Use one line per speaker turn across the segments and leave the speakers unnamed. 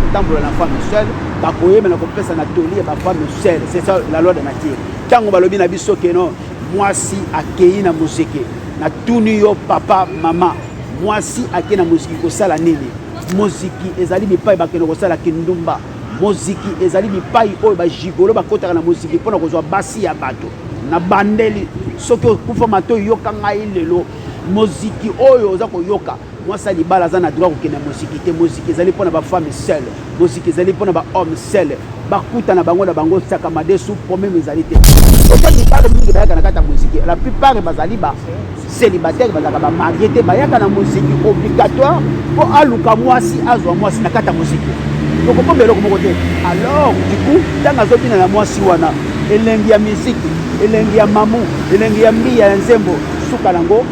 kotambola na femme seule bakoyeba na kopesa na toli ba femme seule. C'est ça la loi de nature. Tango balobi na biso ke non mwasi akei na muziki na tuni yo papa mama mwasi akei na muziki kosala nini muziki ezali bipai bakeno kosala kindumba muziki ezali bipai oyo bajigolo bakotaka na muziki mpona kozwa basi ya bato na bandeli soki okufa mato yoka ngai lelo muziki oyo oza koyoka mwasi libala aza na droit kokende muziki te muziki ezali mpona bafemme seule muziki ezali mpona bahomme seule bakuta na bango saka madesu problème ezali te oka mibale mingi bayaka na kati ya muziki la plupart bazali ba célibataire bazalaka bamarie te bayaka na muziki obligatoire mpo aluka mwasi azwa mwasi na kati ya muziki okokomba eloko moko te alors du coup ntango azobina na mwasi wana elengi ya miziki elengi ya mamu elengi ya mbiya ya nzembo suka nango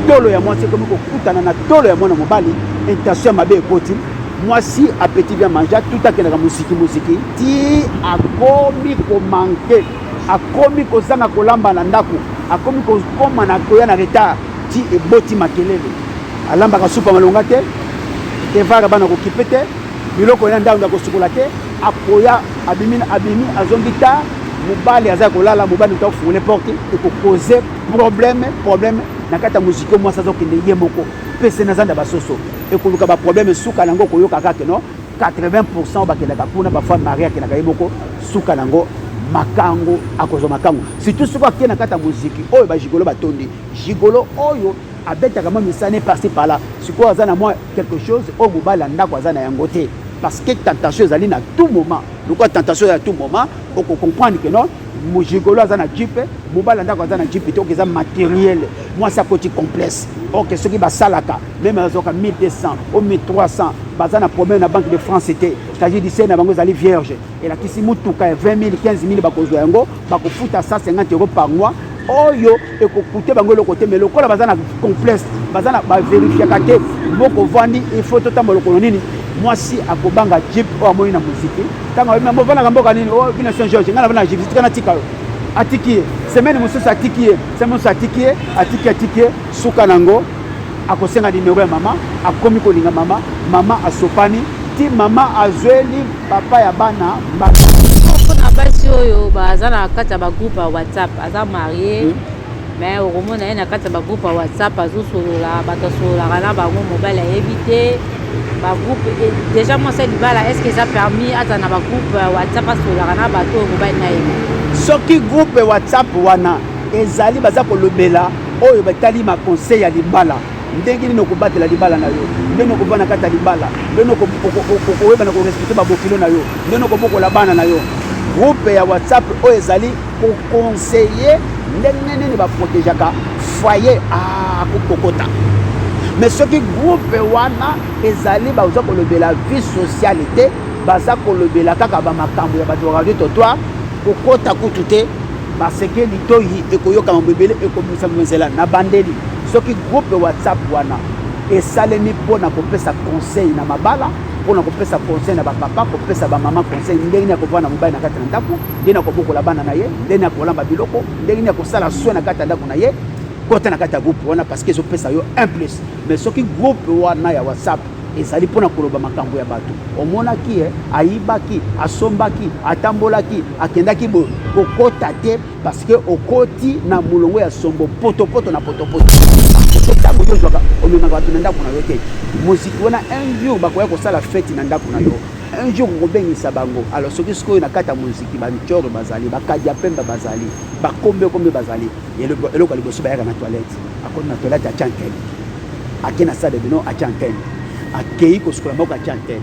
tolo ya mwasi ekomi kokutana na tolo ya mwana mobali intention ya mabe ekoti mwasi appétit bien manger tout akendaka muziki ti akomi komanke akomi kozanga kolamba na ndako akomi kokoma na koya na retard ti eboti makelele alambaka supa malonga te tevara bana kokipe te biloko ya ndanga kosukola te akoya abimi azongi ta mobali aza kolala mobali ta fungule porte ekokoze problème na kata muziki mwasi azokende ye moko pese na zanda basoso ekoluka ba problème suka nango koyoka kake no 80% bakendaka kuna ba femme mariée akendaka ye moko suka nango makango akozwa makango surtout soki akende na kata muziki oyo bajigolo batondi jigolo oyo abetaka mwa misane par-ci par-là sikoyo aza na mwa quelque chose oyo mobali ya ndako aza na yango te parce que tentation ezali na tout moment lokwa tentation ya tout moment okocomprendre que non mujigolo aza na jipe mobali ya ndako aza na jipe te oyo eza matériel mwasi akoti complexe oke soki basalaka meme azoka 1200 o 1300 baza na problème na banque de France te c'est-à-dire dise na bango ezali vierge elakisi mutuka ya 20 000 15 000 bakozwa yango bakofuta 150 euros par mois oyo ekokute bango eloko te mais lokola baza na complexe baza na bavérifiaka te moko vandi il faut totambola lokolo nini mwasi akobanga jip oyo amoni na muziki ntango bovanaka mboka nini o bina saint george ngai na bana jip tika natika yo atiki ye semaine mosusu atiki ye semaine mosusu atiki ye atiki ye suka nango akosenga nimero ya mama akomi kolinga mama asopani ti mama azweli papa ya bana
mpona basi oyo baza na kati ya bagroupe ya whatsapp aza marie mais okomona ye na kati ya bagroupe ya whatsapp azosolola bato asololaka na bango mobali ayebi te bagroupe déjà mwasi libala est ce que eza permis aza na bagroupe ya whatsapp asololaka na bato oyo mobali nayebi
soki groupe whatsapp wana ezali baza kolobela oyo batali maconseil ya libala ndenge nini okobatela libala na yo ndenge okovanda kati ya libala ndenge okoyeba na korespecte babokilo na yo ndenge okobokola bana na yo groupe ya whatsapp oyo ezali kokonseye ndenge nini baprotegeaka foyer akokokota mais soki groupe wana ezali baza kolobela vie sociale te baza kolobela kaka bamakambo ya bato radio totoir kokota kutu te baseke litoyi ekoyoka mabebele ekomisa mwenzela na bandeli soki groupe whatsapp wana esalemi mpona kopesa conseil na mabala mpona kopesa conseil na bapapa kopesa bamama conseil ndenge nini akovanda mobali na kati na ndako ndenge nini akobokola bana na ye ndenge nini akolamba biloko ndenge nini akosala soin na kati ya ndako na ye kota na kati ya groupe wana parce que ezopesa yo un plus mais soki groupe wana ya whatsapp ezali mpona koloba makambo ya bato omonaki ayibaki asombaki atambolaki akendaki boye kokota te parce que okoti na molongo ya sombo potopoto na potopoto ntango yozwaka omemaka bato na ndako na yo te moziki wana un jour bakoya kosala fete na ndako na yo un jour okobengisa bango alors soki sikoyo na kati ya moziki bancoro bazali bakadi ya pembe bazali bakombe bazali eloko ya liboso bayaka na toilette akoti na toilette atya antene ake na sale bino atya antene akei kosukola moko atya antene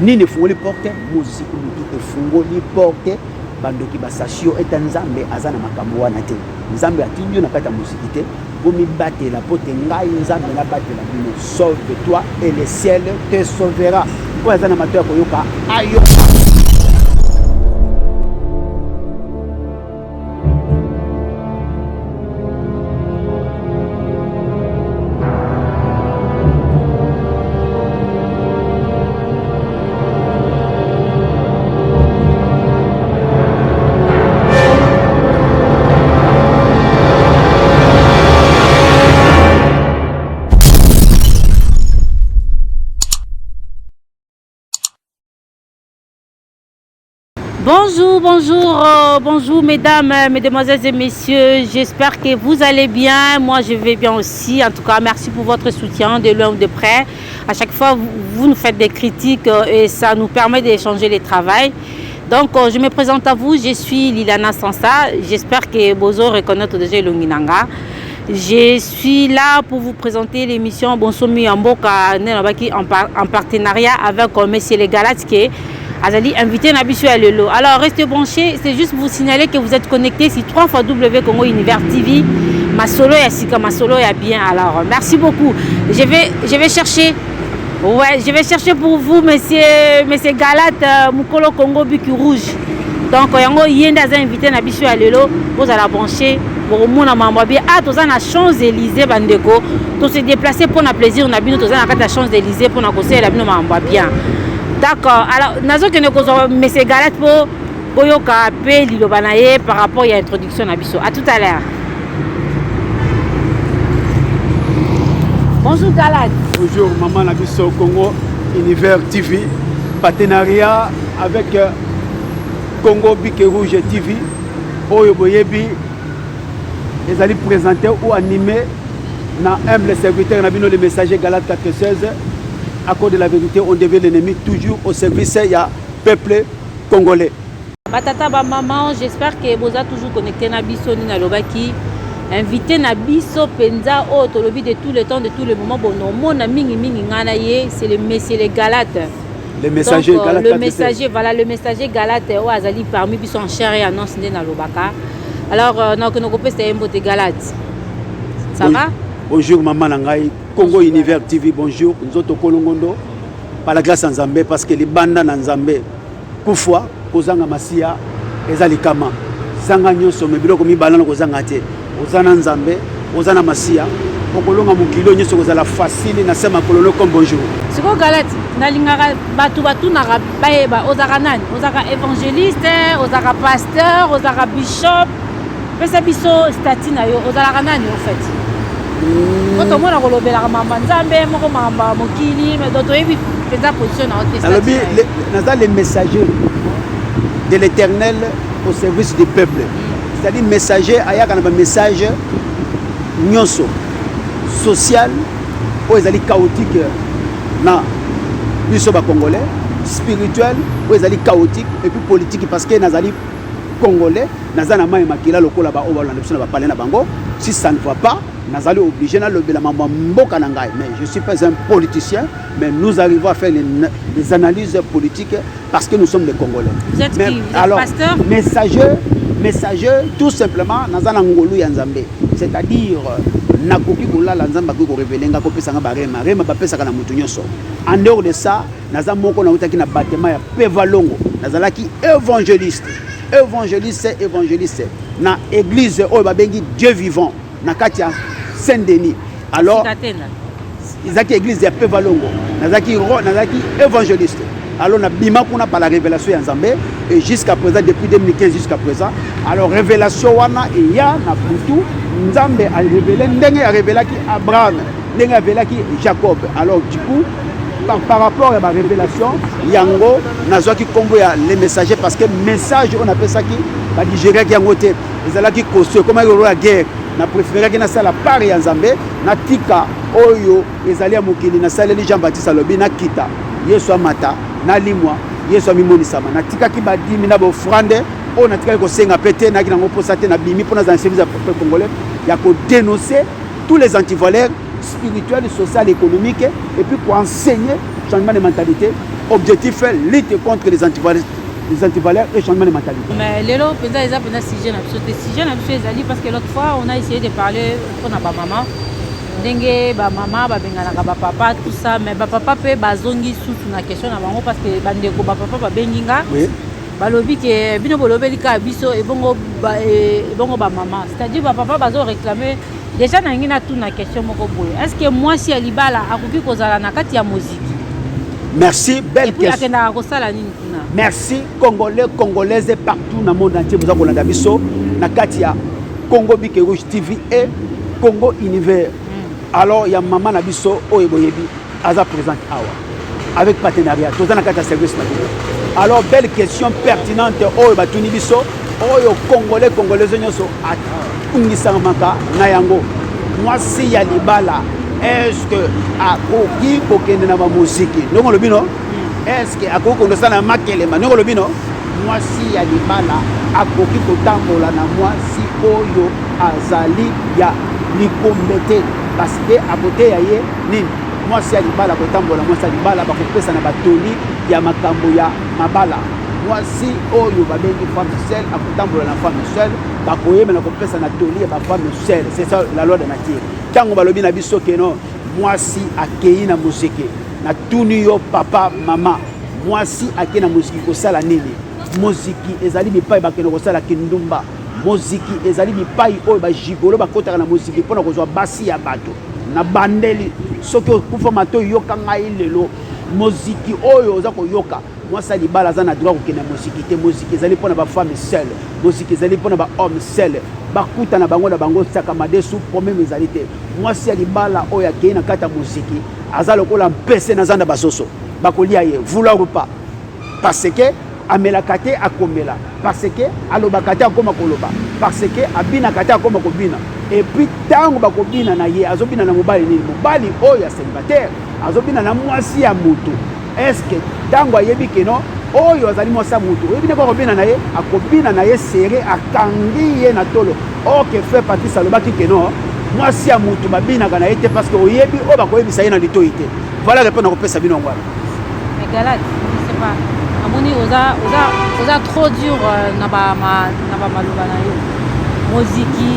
nini efungoli porte moziki motu efungoli porte bandoki basasio eta nzambe aza na makambo wana te nzambe atindi yo na kati ya moziki te bomibatela po te ngai nzambe nabatela bino sauve toi et le ciel te sauvera oyo aza na mato ya koyoka ayoka
Bonjour, bonjour mesdames, mesdemoiselles et messieurs. J'espère que vous allez bien. Moi, je vais bien aussi. En tout cas, merci pour votre soutien de loin ou de près. À chaque fois, vous nous faites des critiques et ça nous permet d'échanger les travails. Donc, je me présente à vous. Je suis Liliana Sansa. J'espère que Bozo reconnaît déjà Lunginanga. Je suis là pour vous présenter l'émission Bonsomi Amboka en partenariat avec Messieurs les Galates qui Azali invité Nabisu à Lelo. Alors restez branchés, c'est juste vous signaler que vous êtes connectés sur 3 W Congo Univers TV. Ma solo ya sika, ma solo ya bien. Alors merci beaucoup. Je vais chercher. Ouais, je vais chercher pour vous monsieur Galate Mukolo Congo Biku Rouge. Donc yango yenda za invité Nabisu à Lelo, vous allez brancher. Pour mon amant bien ah tous na Champs-Élysées bandeko. Tous se déplacer pour na plaisir na bino tous na kata Champs-Élysées pour na conseiller la bino mamba bien. D'accord. Alors, nazo que nous Monsieur Galate pour Boyoka P Lilobanaye par rapport à l'introduction à Bisso. À tout à l'heure. Bonjour Galate.
Bonjour Maman Nabisso Congo Univers TV, partenariat avec Congo Bique Rouge TV. Oyo Boyebi, ils allaient présenter ou animer na humble serviteur Nabino le messager Galate 416. À cause de la vérité, on devait l'ennemi toujours au service du peuple congolais.
Batata ba maman, j'espère que vous êtes toujours connecté na biso ni na lobaki. Invité na biso penza o tolobi de tout le temps, de tout le moment. Bon, non, mon mingi ngana ye, c'est le messier les Galates.
Le messager
donc,
Galate.
Le messager, voilà, le messager Galate o azali parmi biso en chair et en os na lobaka. Alors, non que nous copé c'est un boté Galate. Ça va?
Bonjour Maman Nangai, Congo Univers TV, bonjour. Nous autres Kolongondo, par la grâce en Zambé, parce que les bandes en Zambé, Koufwa, Kozanga Masia, Ezalikama, Sanganyo, Somebilo, comme Balan, Kozangate, Ozana Nzambé, Ozana Masia, Okolonga Mukilo, Nyo Kozala facile, Nasema Kolono comme bonjour.
C'est quoi Galate? Nalingara Batu Nara Baeba, Ozara Nan, Ozara évangéliste, Ozara pasteur, Ozara bishop, Pesa Biso, Statina, Ozara Nan en fait. Quand on a relobé la maman Zambé, mon mokili, mais d'autres les position
dans les messagers de l'Éternel au service du peuple. C'est-à-dire messager, aya un message nyonso social ou ezali chaotique na biso ba congolais, spirituel ou ezali chaotique et puis politique parce que nazali congolais, nazana mai makila lokola ba obalanda biso na ba parler na bango, si ça ne va pas Nazali obligé na lobela mamba mboka na ngai, mais je suis pas un politicien, mais nous arrivons à faire des analyses politiques parce que nous sommes des Congolais.
Vous êtes qui? Vous êtes
alors,
pasteur?
Messager, tout simplement, nazana ngolu ya Nzambe, c'est-à-dire nakoki kolala Nzamba ko révéler ngako pesa nga barema, rema ba pesa kana mutu nyonso. En dehors de ça, naza moko na utaki na batema ya Pevalongo, nazalaki évangéliste na église oyo babengi Dieu vivant na katia Saint-Denis. Alors, ils église de Pevalongo, nazaki évangéliste. Alors, na bima kuna par la révélation en Zambé et jusqu'à présent, depuis 2015 jusqu'à présent. Alors, révélation wana et ya na Poutou, Nzambe a révélé, ndenge a révélé qui Abraham, ndenge a révélé qui Jacob. Alors, du coup, par rapport à la révélation, yango nazaki kombo ya les messagers parce que message on appelle ça qui ba digérer qui yango té. Ezala qui cause comment il y a guerre. Na préféré que na sala part ya Nzambe na tika oyo ezali ya mokili na sala li Jean-Baptiste alobi na kita Yesu amata na limwa Yesu amimoni sama na tika ki badimi na bo frande o na tika ko senga pété na ki na posate na bimi pour dans un service peuple congolais ya ko dénoncer tous les antivaleurs spirituels, social, économiques et puis pour enseigner changement de mentalité. Objectif est lutter contre les antivaleurs et changement de mentalité.
Mais les lots, ils ont un sujet parce que l'autre fois, on a essayé de parler pour ma maman. Dengue, ma maman, ma papa, tout ça. Mais ma papa peut bazongi sous la question parce que bandeko papa benginga. Oui. Balobi que bino bolobe lika biso et bongo ba maman. C'est-à-dire papa bazo réclamer déjà na tout na question moko boye. Est-ce que moi si alibala akoki kozala na kati ya musique?
Merci, belle question. Merci, Congolais, Congolaises partout dans le monde entier. Vous avez biso na katia Congo Bique Rouge TV et Congo Univers. Alors, il y a maman Nabiso Oyeboyebi, Aza présente Awa. Avec partenariat, tout dans la katia service. Alors, belle question pertinente. Oyo batuni biso, oyo congolais nyonso atungisamaka na yango. Mwasi ya libala, est-ce que akoki kokende na muziki? Ndongo lobino? Est-ce que akoki kondosana na makelema? Ndongo lobino? Mwasi ya libala akoki kotambola na mwasi oyo azali ya likombete parce que à côté ya ye nini? Mwasi ya libala kotambola mwasi ya libala bakopesa na batoli ya makambo ya mabala. Mwasi oyo babengi femme seule akotambola na femme seule bakoyema na kopesa na toli ya ba femme seule. C'est ça la loi de nature. Tango balobi na biso keno mwasi akei na muziki na tuni yo papa mama mwasi akei na muziki kosala nini? Muziki ezali bipai bakeno kosala kindumba. Muziki ezali bipai oyo bajigolo bakotaka na muziki mpona kozwa basi ya bato na bandeli soki okufa mato yoka ngai lelo muziki oyo oza koyoka mwasi libala aza na droit kokende muziki te. Muziki ezali mpona bafemme seule, muziki ezali mpona bahomme seule bakuta na bango saka madesu problème ezali te. Mwasi ya libala oyo akei na kati ya muziki aza lokola mpese na zanda basoso bakolia ye vouloir ou pas parce que amelaka te akomela parce que alobaka te akoma koloba parce que abinaka te akoma kobina et puis tango bakobina na ye azobina na mobali nini? Mobali oyo ya célibataire azobina na mwasi ya mutu. Est-ce que tango ayebi keno oyo azali mwasi ya mutu oyebi ndeko akobina na ye akobina na ye sere akangi ye na tolo oke fait Patrice alobaki keno mwasi ya mutu babinaka na ye te parce que oyebi oyo bakoyebisa ye na litoi te. Voilà répondre na kopesa bino ngwana.
Mais Galate, je sais pas. Amoni oza trop dur na ba maloba na yo. Muziki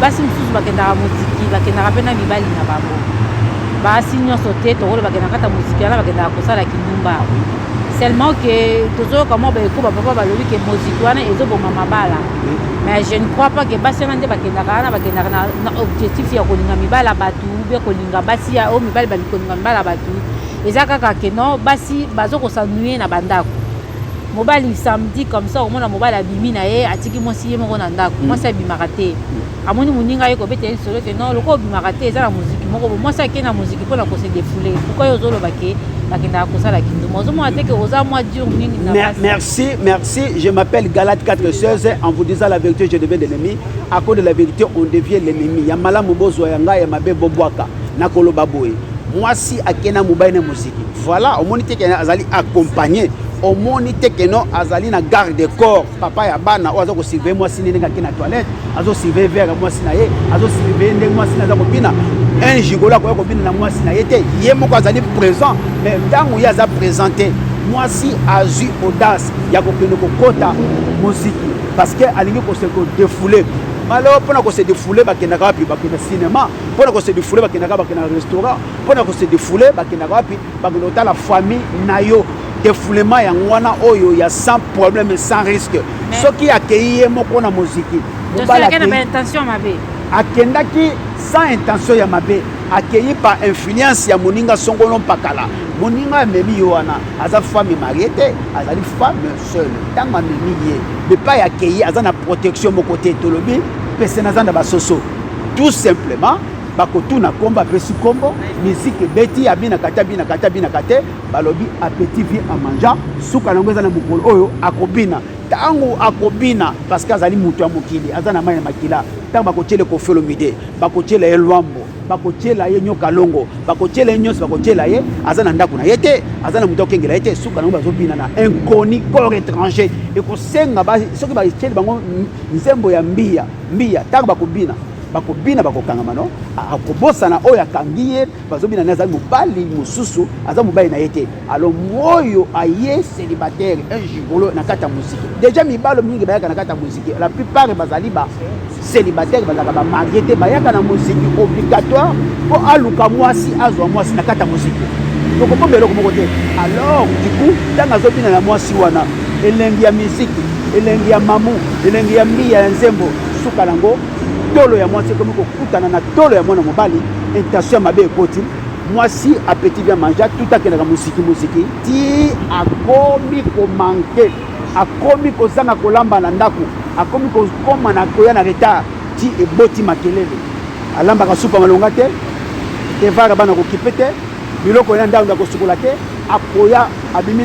basi msusu bakendaka muziki bakendaka pe na mibali na bango. Basi nyonso te tokolo bakendaka kata muziki wana bakendaka kosala kindumba. Seulement que tozoyoka mwa baeko bapapa balobi ke muziki wana ezoboma mabala. Mais je ne crois pas que basi wana nde bakendaka wana bakendaka na objectif ya kolinga mibala batu be kolinga basi ya o mibali bali kolinga mibala batu. Eza kaka ke non basi bazo kosanuye na bandako. Mobali samedi comme ça au moins mobali abimi na ye atiki mwasi ye moko na ndako mwasi abimaka te amoni muninga ye kobeta ye solo te non loko abimaka te eza na muziki moko mwasi ake na muziki mpona kose défouler pourquoi yo zoloba ke bakendaka kosala kinduma ozomona te ke oza mwa dur nini na
merci je m'appelle Galate 4:16 en vous disant la vérité je deviens l'ennemi à cause de la vérité on devient l'ennemi ya malamu bozwa ya ngai ya mabe bobwaka na koloba boye mwasi akena mobali na muziki voilà omoni te ke azali accompagné omoni te keno azali na garde de corps papa ya bana o azo ko surveiller mwasi nene ngaki na toilette azo surveiller vers mwasi na ye azo surveiller ndenge mwasi na za kobina un gigola ko kobina na mwasi na ye te ye moko azali présent mais ntango ye aza présenté mwasi azui audace ya kokende kokota muziki parce que alingi kose ko défouler malo pona ko se défouler bakendaka wapi bakenda cinéma pona ko se défouler bakendaka bakenda restaurant pona ko se défouler bakendaka wapi bakenda la famille na yo défoulement ya ngwana oyo ya sans problème et sans risque soki akei ye moko na muziki akendaki sans intention ya mabe akei par influence ya moninga songolo mpakala moninga amemi yo wana aza femme mariée te azali femme seule ntango amemi ye bepa ya akei aza na protection moko te tolobi pese naza na basoso tout simplement bakotuna komba pesi kombo musique beti abina kata te balobi appétit vient en mangeant suka nango eza na mokolo oyo akobina tango akobina parce que azali mutu ya mokili aza na mai na makila tango bakotiela kofelo mide bakotiela ye lwambo bakotiela ye nyoka longo bakotiela ye nyonso bakotiela ye aza na ndako na ye te aza na mutu akengela ye te suka nango bazobina na inconnu corps étranger ekosenga soki batieli bango nzembo ya mbia tango bakobina bakokangama no akobosana oyo akangi ye bazobina na azali mobali mosusu aza mobali na ye te alors moyo aye célibataire un gigolo na kati ya muziki déjà mibalo mingi bayaka na kati ya muziki la plupart bazali ba célibataire bazalaka bamarie te bayaka na muziki obligatoire mpo aluka mwasi azwa mwasi na kati ya muziki tokokomba eloko moko te alors du coup ntango azobina na mwasi wana elengi ya miziki elengi ya mamu elengi ya mbiya ya nzembo suka nango tolo ya mwasi ekomi kokutana na tolo ya mwana mobali intention mabe ekoti mwasi appétit bien manger tout akendaka muziki ti akomi komanke akomi kozanga kolamba na ndako akomi kokoma na koya na retard ti eboti makelele alambaka supa malonga te evara bana kokipe te biloko ya ndako ya kosukola te akoya abimi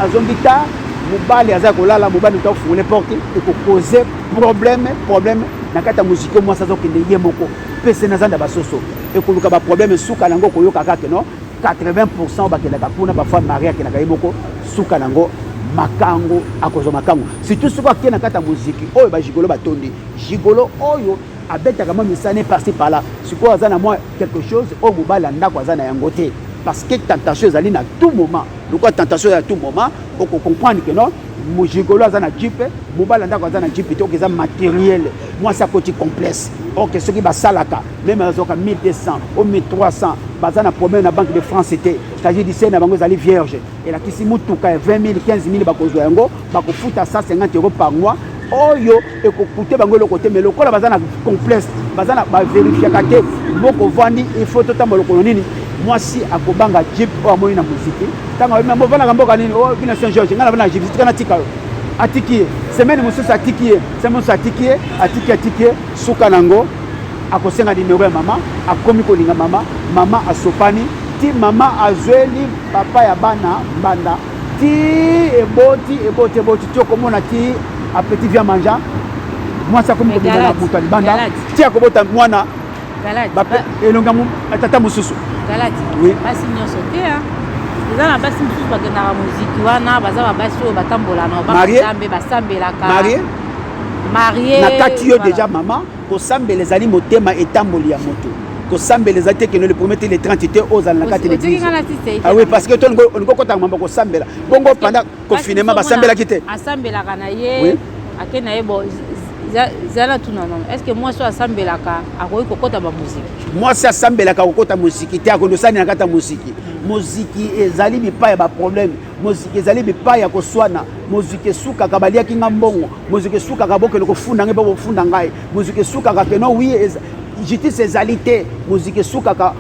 azongi ta mobali aza kolala mobali to fungule porte ekokoze problème na kata musique moi ça zokende ye moko pese na zanda basoso ekoluka ba problème suka nango koyoka kaka no 80% bakelaka kuna ba femme mariée kenaka ye moko suka nango makango akozo makango surtout suka kena kata musique oyo ba gigolo batondi gigolo oyo abetaka mo misane par-ci par-là siko azana moi quelque chose au mobali ndako azana yango te parce que tentation ezali na tout moment pourquoi tentation à tout moment on comprendre que non mujigolo azana jipe mobali ndako azana jipe to keza matériel moi ça côté complexe OK ce qui ba salaka même azoka 1200 ou 1300 bazana problème na banque de France c'était c'est-à-dire d'ici na bango ezali vierge et la kisi mutuka 20 000 15 000 bakozwa yango bakofuta 150 € par mois oyo ekokute bango le côté mais lokola bazana complexe bazana ba vérifier kate moko vandi il faut totalement lokolo nini moi si akobanga jeep o amoni na musique tanga même bovana kamboka nini o bina Saint Georges ngana bana jeep tikana tika atiki semaine mususu atiki semaine mususu atiki suka nango akosenga numéro ya mama akomi kolinga mama asopani ti mama azweli papa ya bana mbanda ti eboti tokomona ti appétit vient manger moi ça comme na butali banda ti akobota mwana elonga tata mususu
galati
oui
basi nyonso te eza na basi mosusu bakendaka muziki wana baza babasi oyo batambola na basambe basambelaka marie
na kati yo déjà mama kosambela ezali motema etamboli ya moto kosambela ezali te keno le premier te le 30 te ozala na kati l'église ah oui parce que to ongo kota mamba kosambela bongo pendant confinement basambelaki te
asambelaka na ye ake na ye bo zala tuna non est-ce que moi so asambelaka akoyi kokota ba musique
moi si asambelaka kokota musiki te akondosani na kata musiki muziki ezali bipai ba problème muziki ezali bipai ya koswana muziki suka kabaliaki ngambongo muziki suka kabokelo kofunda ngai bo funda ngai muziki suka ka keno oui justice ezali te muziki suka ka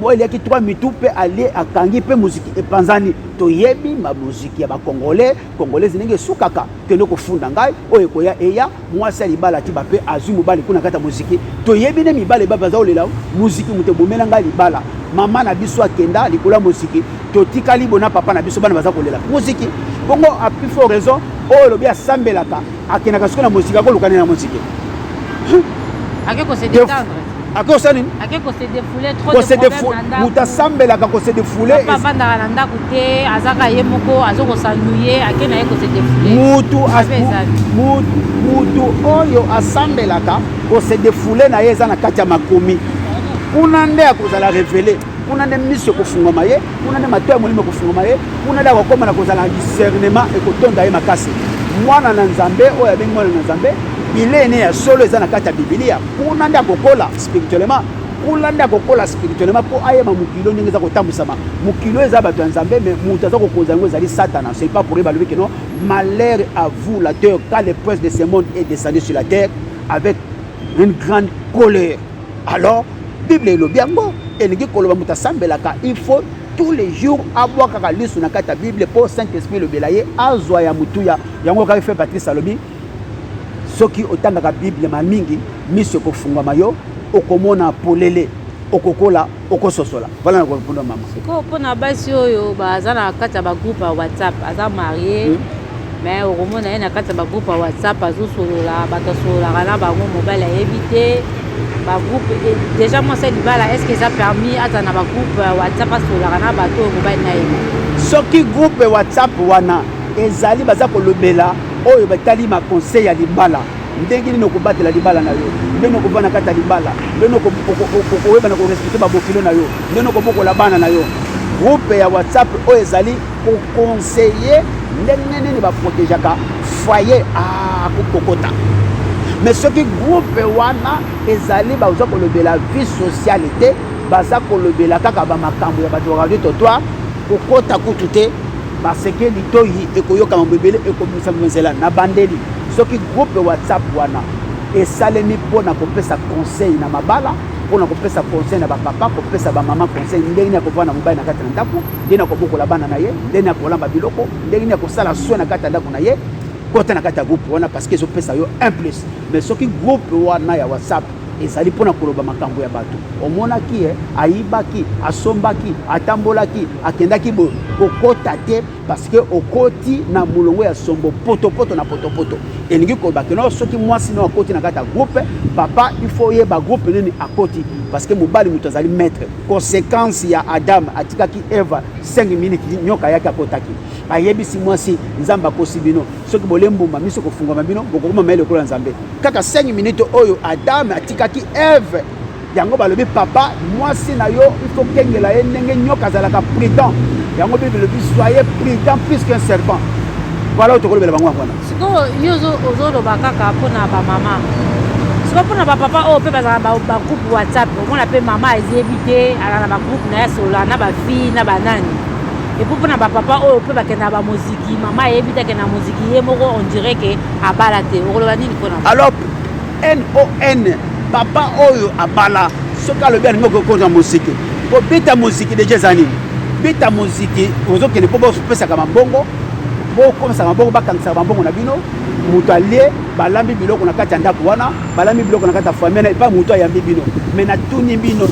moi il y a qui 3 mitou pe aller akangi pe muziki epanzani toyebi ma muziki ya ba congolais ndenge sukaka keno kofunda ngai oyo koya eya moi ça libala ti ba pe azu mobali kuna kata muziki toyebi ne mibale baba za olela muziki muté bomela ngai libala mama na biso akenda likola muziki totikali bona papa na biso bana baza kolela muziki bongo a plus fort raison oyo lobi asambelaka akena kasuka na muziki akolukana na muziki
akeko se détendre
akosani
akeko se défouler trop de problèmes
muta sambelaka ko se défouler
papa ndaka ndako te azaka ye moko azoko sanduye akena ye ko se défouler
mutu oyo asambelaka ko se défouler na ye za na kati ya makomi kuna nde akozala révéler kuna nde miso kofungama ye kuna nde mato ya molimo kofungama ye kuna nde akokoma na kozala discernement ekotonda ye makasi mwana na nzambe oyo abengi mwana na nzambe bilene ya solo eza na kati ya bibilia kuna nde akokola spirituellement kuna nde akokola spirituellement mpo ayeba mokilo ndenge eza kotambwisama mokilo eza bato ya nzambe mais moto aza kokonza yango ezali satana c'est pas pour ye balobi keno malheur à vous la terre quand le prince de ce monde est descendu sur la terre avec une grande colère alors bible elobi yango elingi koloba moto asambelaka il faut tous les jours aboire kaka lisu na kati ya bible mpo saint-esprit elobela ye azwa ya motuya yango kaka fait patrice alobi soki otangaka bible mamingi miso ekofungwama yo okomona polele okokola okososola voilà na koponda mama
siko mpona basi oyo baza na kati ya bagroupe ya whatsapp aza marie mais okomona ye na kati ya bagroupe ya whatsapp azosolola bato asololaka na bango mobali ayebi te bagroupe déjà moi c'est libala est-ce que ça permis aza na bagroupe whatsapp asololaka na bato oyo mobali nayebi
soki groupe whatsapp wana ezali baza kolobela oyo batali ma conseil ya libala ndenge nini okobatela libala na yo ndenge okovana kata libala ndenge okoyeba na korespecte babokilo na yo ndenge okobokola bana na yo groupe ya whatsapp oyo ezali koconseiller ndenge nini baprotegeaka foyer akokokota mais soki groupe wana ezali baza kolobela vie sociale te baza kolobela kaka bamakambo ya bato radio totoir kokota kutu te parce que litoyi ekoyoka mabebele ekomisa mzela na bandeli soki groupe whatsapp wana esalemi mpona kopesa conseil na mabala mpona kopesa conseil na bapapa kopesa bamama conseil ndenge nini akovana mobali na kati na ndako ndenge nini akobokola bana na ye ndenge nini akolamba biloko ndenge nini akosala soin na kati ya ndako na ye kota na kati ya groupe wana parce que ezopesa yo un plus mais soki groupe wana ya whatsapp ezali mpona koloba makambo ya bato omonaki ayibaki asombaki atambolaki akendaki kokota te parce que okoti na molongo ya sombo potopoto na potopoto elingi koloba keno soki mwasi no akoti na kati ya groupe papa il faut yeba groupe nini akoti parce que mobali moto azali maître conséquence ya Adam atikaki Eva 5 minutes nyoka yake akotaki ayebisi mwasi nzambe akosi bino soki bolembumba miso kofungama bino bokokoma maele kola nzambe kaka 5 minutes oyo Adam atikaki Eve yango balobi papa mwasi na yo il faut kengela ye ndenge nyoka azalaka prudent yango bible lobi soyez prudent plus qu'un serpent voilà otokolobela bango wana
sikoyo yo ozoloba kaka mpona bamama sikoyo mpona bapapa oyo mpe bazala bagroupe whatsapp omona mpe mama ayebi te ala na bagroupe na ye solola na bafille na banani epuis mpona bapapa oyo mpe bakenda bamoziki mama ayebi te akenda moziki ye moko on dirait ke abala te okoloba nini mpona
alors non papa oyo abala soki alobi alingi okokonza moziki kobeta moziki deja eza nini beta moziki ozokende mpo bopesaka mabongo bokomisaka mabongo bakangisaka mabongo na bino moto alie balambi biloko na kati ya ndako wana balambi biloko na kati ya famille na epa moto ayambi bino me natuni bino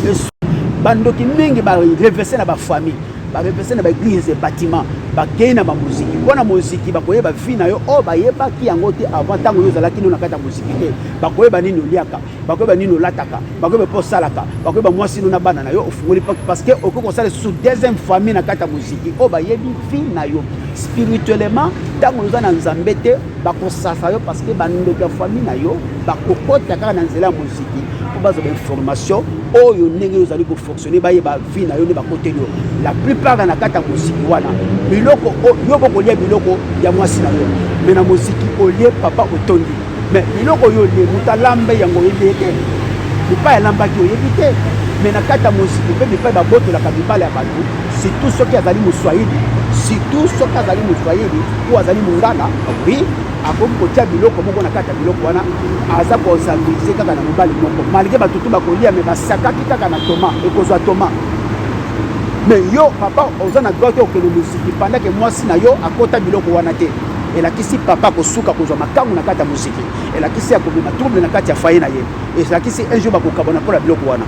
bandoki mingi barevese na bafamille barevese na baeglise bâtiment bakei na bamoziki mpona moziki bakoyeba vi na yo oyo bayebaki yango te avant ntango yo ozalaki nino na kati ya moziki te bakoyeba nini oliaka bakoyeba nini olataka bakoyeba mpo osalaka bakoyeba mwasi no na bana na yo ofungoli parce que okoki kosala sous deuxième famille na kati ya moziki oyo bayebi vi na yo spirituellement ntango oza na nzambe te bakosasa yo parce que bandoki ya famille na yo bakokota kaka na nzela ya moziki mpo bazwa bainformation oyo ndenge ozali kofonctionne bayeba vi na yo nde bakoteli yo la plupart na kati ya moziki wana biloko yo bokolia biloko ya mwasi na yo me na moziki olie papa otondi me biloko yo olie moto alambe yango oyebi te bipai alambaki oyebi te me na kati ya moziki mpe bipai babotolaka bibala ya bato surtout soki azali moswahili surtout soki azali moswahili ou azali mongala oui akoki kotia biloko moko na kati ya biloko wana aza kosalvise kaka na mobali moko malgré batutu bakolia me basakaki kaka na toma ekozwa toma mais yo papa oza na droit okende moziki pendant que mwasi na yo akota biloko wana te elakisi papa kosuka kozwa makambo na kati ya moziki elakisi akomema trouble na kati ya faye na ye elakisi un jour bakokabona mpona biloko wana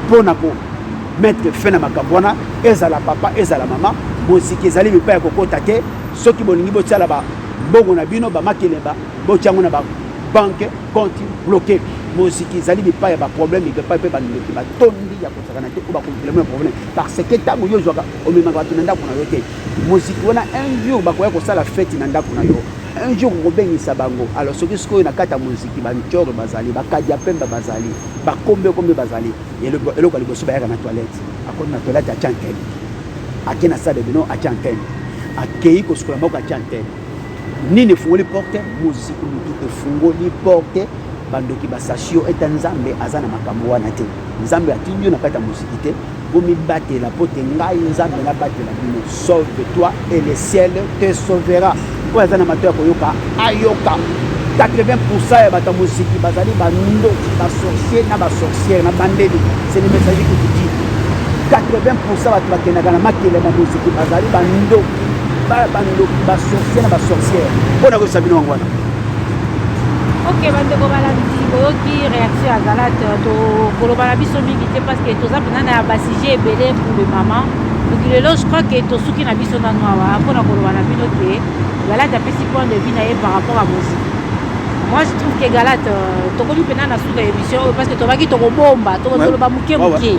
mpona komettre fin na makambo wana ezala papa ezala mama moziki ezali bipai ya kokota te soki bolingi botiala bambongo na bino bamakelemba botiango na babanke compte bloqué moziki ezali bipai ya baproblème bipai mpe bandoki batondi ya kosakana te o bakompleme problème parce que ntango yo ozwaka omemaka bato na ndako na yo te moziki wana un jour bakoya kosala fete na ndako na yo un jour okobengisa bango alors soki sikoyo na kati ya moziki bancoro bazali bakadi ya pembe bazali bakombe bazali eloko ya liboso bayaka na toilette akoti na toilette atia antenne ake na sale bino atia antenne akei kosukola moko atia antenne nini efungoli porte moziki motu efungoli porte bandoki basasio eta nzambe aza na makambo wana te nzambe atindi yo na kati ya moziki te bomibatela mpo te ngai nzambe nabatela bino sauve toi et le ciel te sauvera oyo aza na mato ya koyoka ayoka 80% ya bato ya moziki bazali bandoki basorcier na basorciere na bandeli c'est le message que tu dis 80% bato bakendaka na makele na moziki bazali bandoki basorcier na basorciere mpona koyesa bino wango wana
ok bandeko balandi boyoki réaction ya galate tokoloba na biso mingi te parce que toza mpena ya basujet ebele pour le mama donc lelo je crois que tosuki na biso nano awa mpona koloba na bino ke galate apesi point de vue na ye par rapport à musique moi je trouve que galate tokomi mpena na suka émission oyo parce que tobaki tokobomba tokoloba moke moke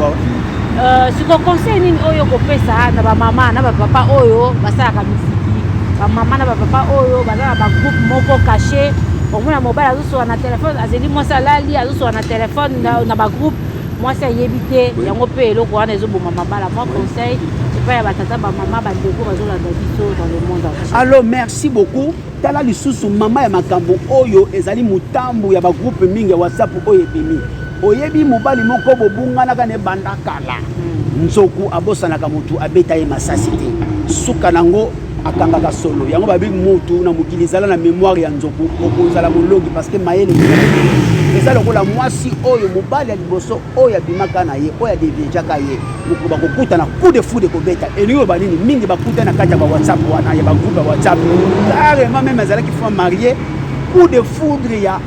siko conseil nini oyo kopesa na bamama na bapapa oyo basalaka misiki bamama na bapapa oyo baza na bagroupe moko caché omona mobile azosola na telefone azeli mwasi alali azosola na telefone na bagroupe mwasi ayebi te yango mpe eloko wana ezoboma mabala moi conseil epai ya batata bamama bandeko bazolanda biso dans le monde entier.
Alors merci beaucoup tala lisusu mama ya makambo oyo ezali motambu ya bagroupe mingi ya whatsapp oyo ebimi oyebi mobali moko bobunganaka ne banda kala nzoku abosanaka motu abeta ye masasi te suka nango akangaka solo yango babi motu na mokili ezala na mémoire ya nzoku okozala mologi parce que mayele eza lokola mwasi oyo mobali ya liboso oyo abimaka na ye oyo adeviejaka ye moko bakokuta na coup de foudre kobeta elingi banini mingi bakuta na kati ya bawhatsapp wana ya bagroupe ya whatsapp carrément même ezalaki fois marié coup de foudre ya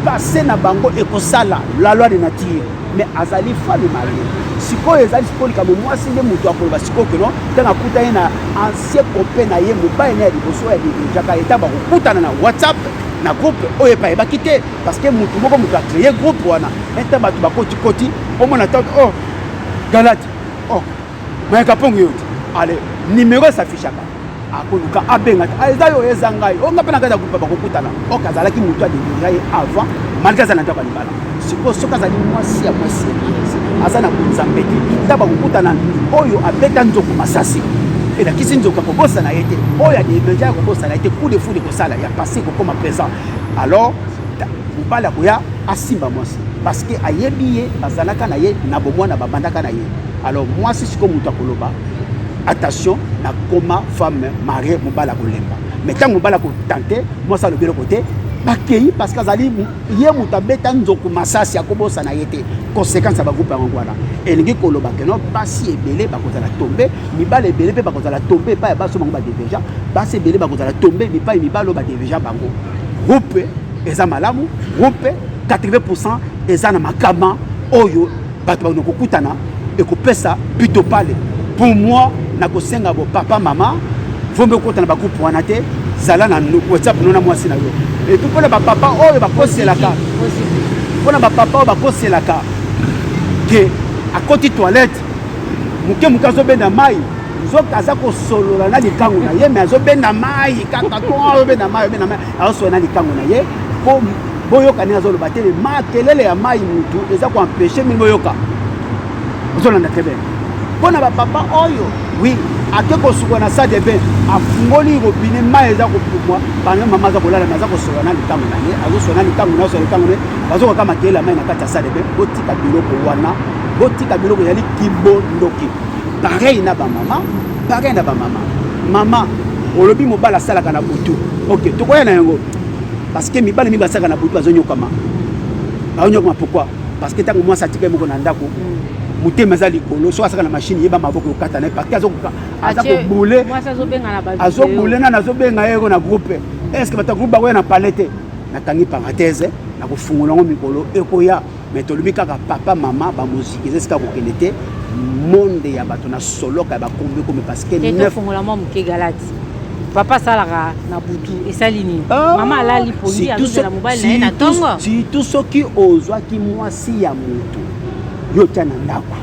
passé na bango ekosala la loi de nature mais azali femme mariée sikoyo ezali sikoyo likambo mwasi nde moto akoloba sikoyo keno ntango akutani na ancien copain na ye mobali na ya liboso ya déjà eta bakokutana na WhatsApp na groupe oyo epa yebaki te parce que motu moko moto acréé groupe wana ntan bato bakotikoti omona ta oh galati oh mayaka mpongo yo te ale numéro esafichaka akoluka abenga te eza yo eza ngai onga mpe na kati ya groupe bakokutana oka azalaki motu adelinga ye avant malgré aza na ntango alibala sikoyo soki azali mwasi ya mwasi aza na konzambe te ntango bakokutana oyo abeta nzoko masasi elakisi nzoka kobosana ye te oyo ademenja ya kobosana ye te coup de foudre kosala ya passé kokoma présent alors mobali akoya asimba mwasi parce que ayebi ye bazalaka na ye na bomwana babandaka na ye alors mwasi sikoyo moto akoloba attention na koma femme mariée mobali akolemba mais ntango mobali akotante mwasi alobi eloko te bakei parce que azali ye moto abeta nzoko masasi akobosana ye te conséquence ya bagroupe yango wana elingi koloba keno basi ebele bakozala tombe mibali ebele mpe bakozala tombe epai ya basi bango badeveja basi ebele bakozala tombe mipai mibali oyo badeveja bango groupe eza malamu groupe 80% eza na makama oyo bato bakona kokutana ekopesa plutôt pale pour moi nakosenga bo papa mama vombe kokutana bagroupe wana te zala na WhatsApp nona mwasi na yo et puis mpona bapapa oyo bakoselaka mpona bapapa oyo bakoselaka ke akoti toilette moke azobenda mai nzoka aza kosolola na likango na ye mais azobenda mai kaka to azobenda mai azosolola na likango na ye po boyoka ndenge azoloba te makelele ya mai mutu eza koempêche mini boyoka ozolanda te bien mpona bapapa oyo oui ake kosukola na sa de bain afungoli robine mai eza kopumwa bana mama aza kolala mais aza kosolola na likango na ye azosolola na likango na azosola likango na ye bazokoka makelele ya mai na kati ya sa de bain botika biloko wana botika biloko ezali kibondoki pareil na bamama pareil na bamama mama olobi mobali asalaka na butu ok tokoya na yango parce que mibali mingi basalaka na butu bazonyokama pourquoi parce que ntango mwasi atika ye moko na ndako motema eza likolo so asaka na mashine yeba maboko okata na ye parce que aza kobule nani azobenga ye na groupe est ce que bato groupe bakoya na pale te natangi parenthèse nakofungola yango mikolo ekoya mais tolobi kaka papa mama bamoziki eza esika kokende te monde ya bato na soloka ya bakombi parce que
tofungolamo moke galati papa asalaka na butu esali nini mama alali poli azozela mobali na ye na ntongo
surtout soki ozwaki mwasi ya motu yo tia na ndako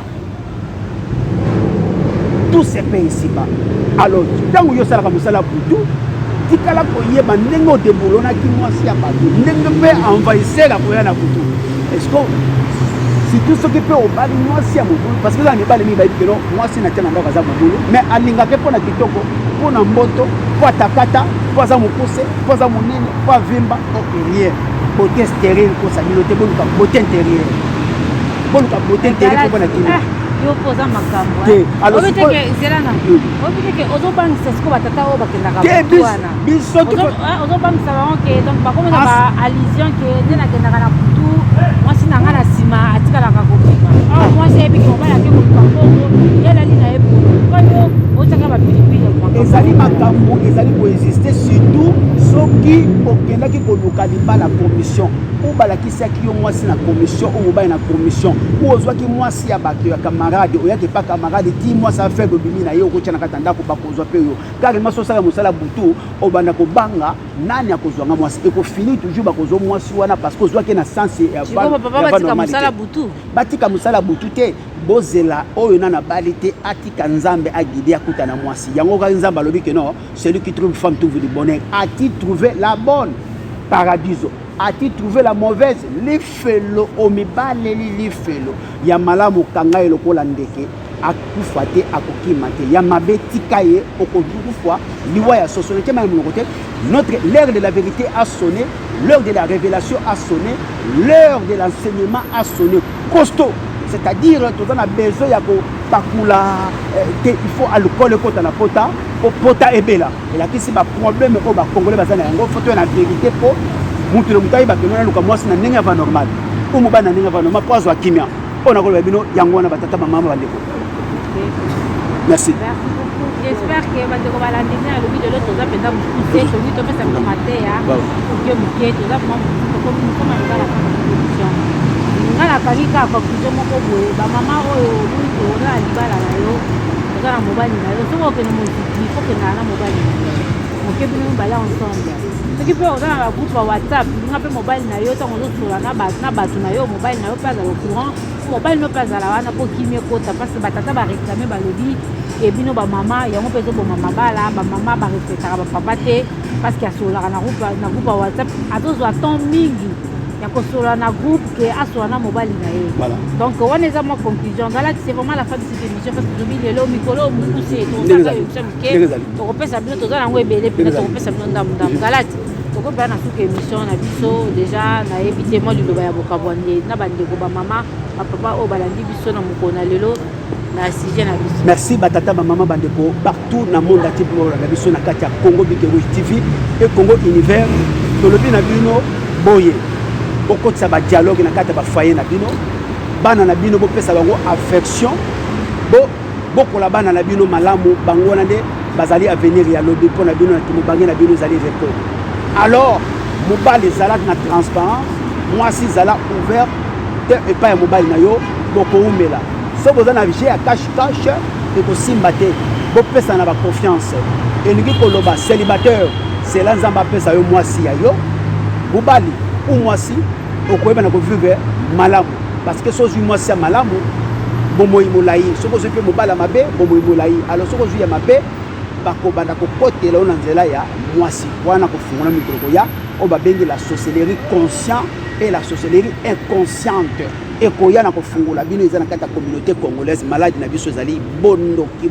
tout se paye ici-bas alors ntango yo osalaka mosala butu tikala koyeba ndenge odebolonaki mwasi ya bato ndenge mpe envahissera koya na butu est-ce que surtout soki mpe obali mwasi ya mobulu parce que eza na mibale mingi bayebi keno mwasi na tia na ndako aza mobulu mais alingaka mpo na kitoko mpo na mboto mpo atakata mpo aza mokuse mpo aza monene mpo avimba rien beauté stérile kosabilo te boluka beauté intérieure boluka beauté intérieure mpo na kino
yo poza makambo obiteke zelana obiteke ozobangisa siko batata oyo bakendaka butu wana ozobangisa bango ke donc bakomena ba allusion ke nde nakendaka na butu mwasi na nga na nsima atikalaka kobima mwasi ayebiki mobali ake koluka mbongo yalali na ye oyo otaka bapilipili
ezali makambo ezali koexiste surtout soki okendaki koluka libala commission oyo balakisaki yo mwasi na commission oyo mobali na commission oyo ozwaki mwasi ya bato ya camarade oyaki epa camarade ti mwasi afaible obimi na ye okotia na kati ya ndako bakozwa mpe yo carrément so osala mosala butu obanda kobanga nani akozwanga mwasi ekofini toujours bakozwa mwasi wana parce que ozwaki na sens ya batika mosala butu te bozela oyo nana bali te atika nzambe agide akuta na mwasi yango kaka nzambe alobi ke non celui qui trouve femme trouve du bonheur a-t-il trouvé la bonne paradiso a-t-il trouvé la mauvaise lifelo omibaleli lifelo ya malamu kanga elokola ndeke akufa te akokima te ya mabe tika ye okokufa liwa ya soso ne kema monoko te l'heure de la vérité a sonné l'heure de la révélation a sonné l'heure de l'enseignement a sonné costaud c'est-à-dire tu as besoin ya ko pakula il faut alcool kota na pota po pota ebela et là kisi ba problème ko ba congolais bazana yango faut to na vérité po mutu le mutai ba kena luka mwasi na ndenge va normal o muba na ndenge va normal po azwa kimia ona ko bino yango wana batata mama bandeko merci
j'espère que bandeko balandina le video de l'autre za penda mutu c'est que nous to pesa commentaire ya que muke to za comme il va la conclusion. Nga la kali ka conclusion moko boye ba mama oyo muito na libala na yo za na mobali na yo soko ke na moziki faut que na mobali na yo on ke bino bala ensemble soki pe oza na groupe ya WhatsApp nga pe mobali na yo ntango ozosola na bato na yo mobali na yo mpe azala au courant mobali no mpe azala wana mpo kimi ekota parce que batata bareklame balobi ebino bamama yango mpe ezoboma mabala bamama barespectaka bapapa te parce que asololaka na groupe ya WhatsApp azozwa temps mingi ya kosola na groupe ke asola na mobali na ye donc wana eza mwa conclusion ngalati c'est vraiment la fin de cette émission parce que tobi lelo mikolo mokuse tozaka émission moke tokopesa bino toza nango ebele mpena tokopesa bino ndamudambu ngalati tokopesa na suka émission na biso déjà nayebi te mwa liloba ya bokabwande na bandeko bamama bapapa oyo balandi biso na mokolo na lelo na sujet na biso. Merci
batata bamama bandeko partout na monde ati na biso na kati ya Congo Big Rouge TV et Congo Univers tolobi na bino boye okotisa ba dialogue na kati ya bafoyer na bino bana na bino bopesa bango affection bokola bana na bino malamu bango wana nde bazali avenir ya lobi mpo na bino na mobange na bino ezali repos alors mobali ezalaki na transparence mwasi ezala ouvert te epai ya mobali na yo bokoumela so boza na vie ya cache ekosimba te bopesa na baconfiance elingi koloba célibataire cela nzambe apesa yo mwasi ya yo mobali ou mwasi okoyeba na kovivre malamu parce que sozwi mwasi ya malamu bomoi molai soko ozwi mpe mobala mabe bomoi molai alors soko ozwi ya mabe bakobanda kokotela yo na nzela ya mwasi wana kofungola mikolo koya oyo babengi la sorcellerie conscient et la sorcellerie inconsciente ekoya na kofungola bino eza na kati ya communauté congolaise maladi na biso ezali bondoki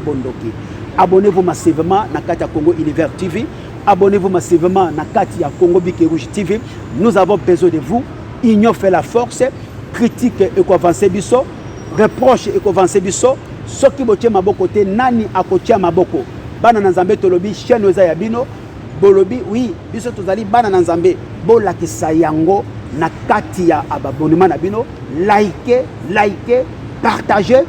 abonnez-vous massivement na kati ya Congo Univers TV abonnez-vous massivement na kati ya Congo Big Rouge TV nous avons besoin de vous union fait la force critique ekoavancer biso reproche ekoavancer biso soki botie maboko te nani akotia maboko bana na nzambe tolobi chaîne eza ya bino bolobi oui biso tozali bana na nzambe bolakisa yango na kati ya abonnement na bino like partager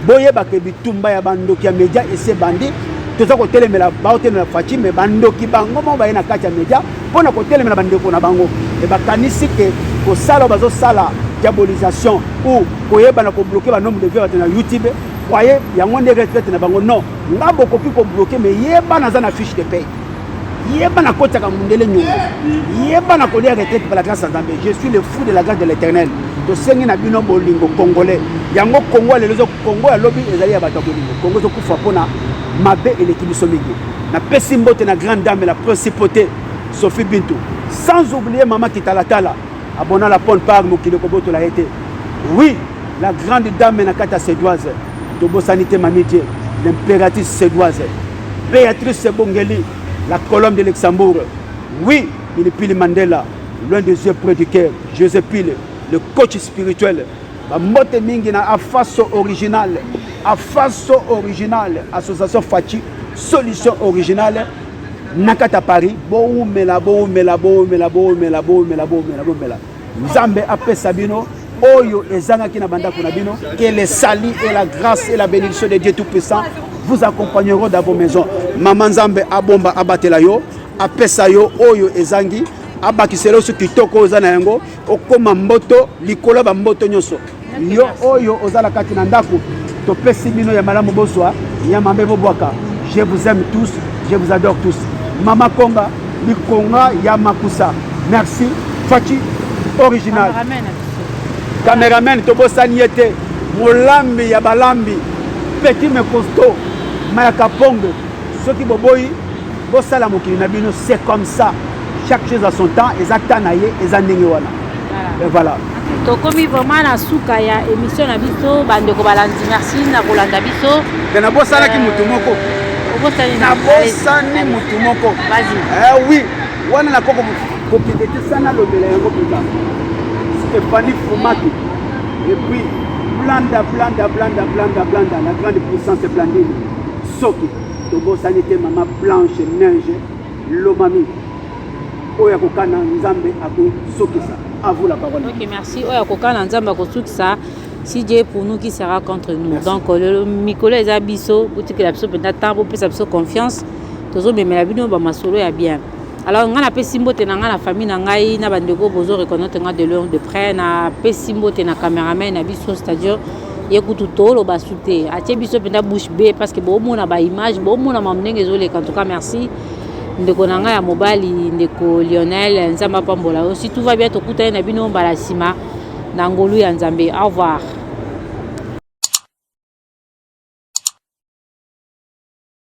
boyeba ke bitumba ya bandoki ya media ese bandi toza kotelemela baotelemela faci me bandoki bango mo baye na kati ya media mpona kotelemela bandeko na bango e bakanisi ke kosala bazosala diabolisation ou koyeba na kobloke banombre de vues na YouTube croyez yango nde retraite na bango non nga bokoki kobloke me yeba naza na fiche de paye yeba na kotaka mundele nyongo yeba na kolia retraite par la grâce d'Nzambe je suis le fou de la grâce de l'Éternel tosengi na bino bolingo congolais yango Congo lelo Congo ya lobi ezali ya bato bolingo Congo zokufa mpona mabe eleki biso mingi na pesi mbote na grande dame la principauté Sophie Bintou sans oublier maman Kitalatala abonna la ponte par mokili koboto la été oui la grande dame na kata sédoise tobo sanité mamidie l'impératrice sédoise Béatrice Sebongeli la colombe de Luxembourg oui Pili Mandela l'un des yeux près du cœur José Pile le coach spirituel mbote mingi na afaso original association Fachi solution originale nakata Paris boumela Nzambe apesa bino oyo ezangaki na bandako na bino que les salis et la grâce et la bénédiction de Dieu Tout-Puissant vous accompagneront dans vos maisons Maman Nzambe abomba abatela yo apesa yo oyo ezangi abakiselo su kitoko ozana yango okoma mboto likolo ba mboto nyoso yo oyo ozala kati na ndako topesi bino ya malamu boswa ya mambe bobwaka je vous aime tous je vous adore tous Mama Konga likonga ya makusa merci Fachi original cameraman tobosani ete molambi ya balambi petit me costaud mayaka pongo soki boboyi bosala mokili na bino c'est comme ça chaque chose a son temps ezata na ye ezandenge wana et voilà
tokomi vraiment na suka ya émission na biso bandeko balandi merci na kolanda biso
na bosalaki mutu moko na mutu moko
vas-y
oui wana na koko kopidete sana lobela yango pita Stéphanie Fumaki et puis blanda la grande puissance Blandine soki tobo sanité maman Blanche Neige Lomami oya kokana Nzambe ako sokisa à vous la parole.
OK merci oya kokana Nzambe ako sokisa si Dieu pour nous qui sera contre nous. Merci. Donc le mikolo eza biso boutique la biso penda tambo pesa biso confiance tozo memela bino ba masolo ya bien Alors nga na pesi mbote na nga na famille na ngai na bandeko bozo reconnaître nga de loin de près na pesi mbote na cameraman na biso c'est-à-dire yekutu tolo basute atie biso penda bouche bée parce que bomona ba image bomona mamnenge ezoleka. En tout cas merci ndeko na nga ya mobali ndeko Lionel nzamba pambola. Si tout va bien tokutana na bino mbala sima na ngolu ya Nzambe. Au revoir.